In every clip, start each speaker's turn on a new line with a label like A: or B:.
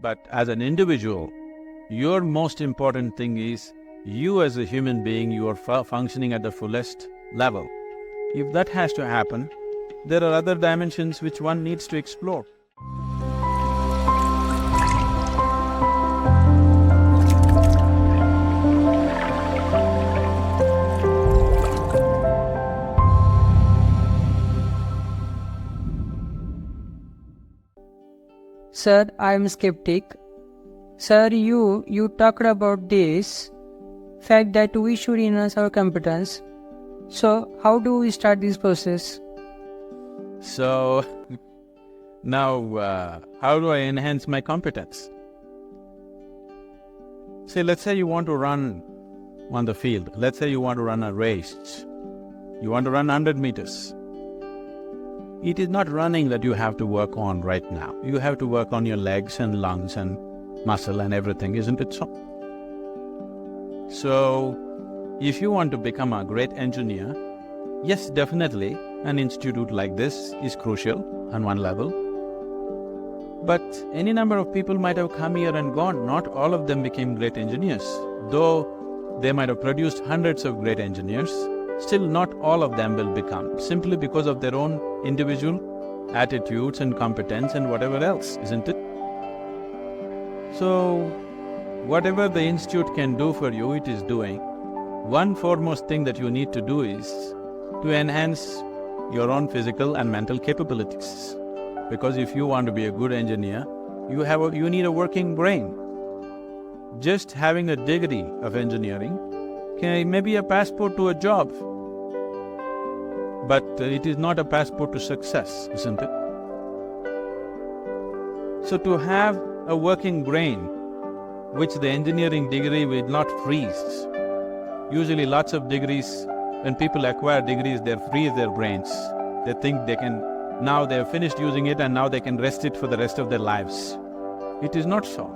A: But as an individual, your most important thing is you as a human being, you are functioning at the fullest level. If that has to happen, there are other dimensions which one needs to explore.
B: Sir, I am skeptic. Sir, you talked about this fact that we should enhance our competence. So, how do we start this process?
A: So, now how do I enhance my competence? Say, let's say you want to run on the field. Let's say you want to run a race. You want to run 100 meters. It is not running that you have to work on right now. You have to work on your legs and lungs and muscle and everything, isn't it so? So, if you want to become a great engineer, yes, definitely, an institute like this is crucial on one level. But any number of people might have come here and gone. Not all of them became great engineers. Though they might have produced hundreds of great engineers, still not all of them will become, simply because of their own individual attitudes and competence and whatever else, isn't it? So, whatever the institute can do for you, it is doing. One foremost thing that you need to do is to enhance your own physical and mental capabilities. Because if you want to be a good engineer, you need a working brain. Just having a degree of engineering may be a passport to a job, but it is not a passport to success, isn't it? So to have a working brain, which the engineering degree will not freeze. Usually lots of degrees, when people acquire degrees, they freeze their brains. They think now they have finished using it and now they can rest it for the rest of their lives. It is not so.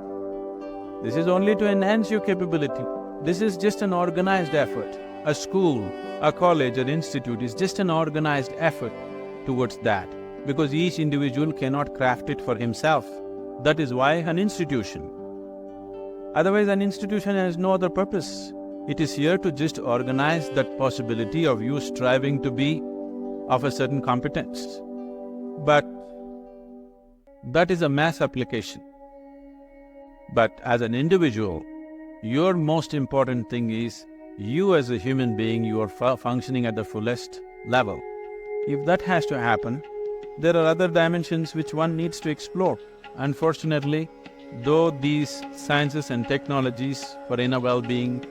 A: This is only to enhance your capability. This is just an organized effort. A school, a college, or institute is just an organized effort towards that, because each individual cannot craft it for himself. That is why an institution. Otherwise, an institution has no other purpose. It is here to just organize that possibility of you striving to be of a certain competence. But that is a mass application. But as an individual, your most important thing is you as a human being, you are functioning at the fullest level. If that has to happen, there are other dimensions which one needs to explore. Unfortunately, though these sciences and technologies for inner well-being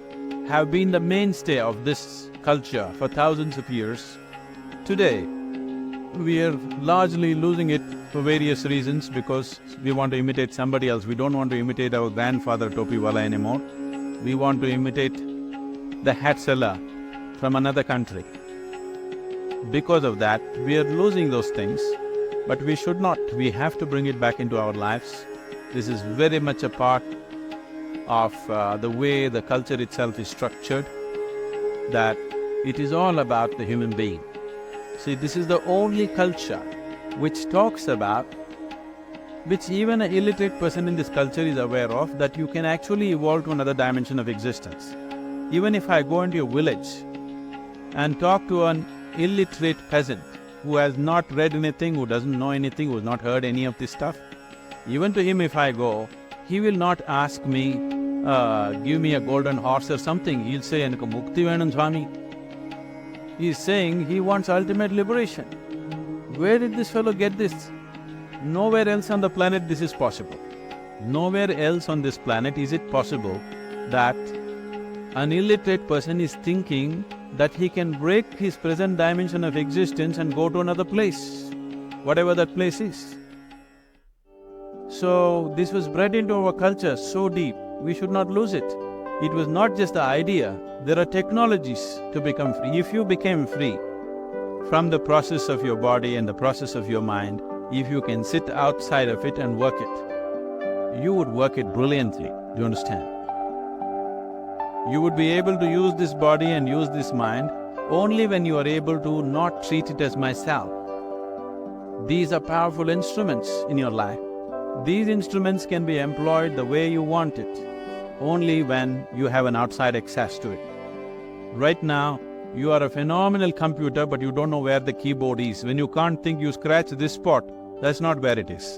A: have been the mainstay of this culture for thousands of years, today we are largely losing it for various reasons, because we want to imitate somebody else. We don't want to imitate our grandfather Topiwala anymore. We want to imitate the hat seller from another country. Because of that, we are losing those things, but we should not. We have to bring it back into our lives. This is very much a part of the way the culture itself is structured, that it is all about the human being. See, this is the only culture which talks about, which even an illiterate person in this culture is aware of, that you can actually evolve to another dimension of existence. Even if I go into a village and talk to an illiterate peasant who has not read anything, who doesn't know anything, who has not heard any of this stuff, even to him if I go, he will not ask me, give me a golden horse or something. He'll say, "Enakku mukti venam Swami." He's saying he wants ultimate liberation. Where did this fellow get this? Nowhere else on the planet this is possible. Nowhere else on this planet is it possible that an illiterate person is thinking that he can break his present dimension of existence and go to another place, whatever that place is. So, this was bred into our culture so deep, we should not lose it. It was not just the idea, there are technologies to become free. If you became free from the process of your body and the process of your mind, if you can sit outside of it and work it, you would work it brilliantly, do you understand? You would be able to use this body and use this mind only when you are able to not treat it as myself. These are powerful instruments in your life. These instruments can be employed the way you want it, only when you have an outside access to it. Right now, you are a phenomenal computer, but you don't know where the keyboard is. When you can't think, you scratch this spot, that's not where it is.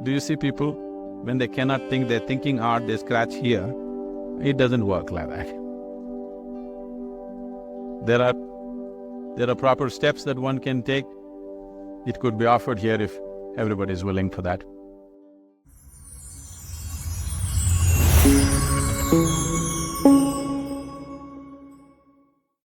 A: Do you see people, when they cannot think, they're thinking hard, they scratch here. It doesn't work like that. There are proper steps that one can take. It could be offered here if everybody is willing for that.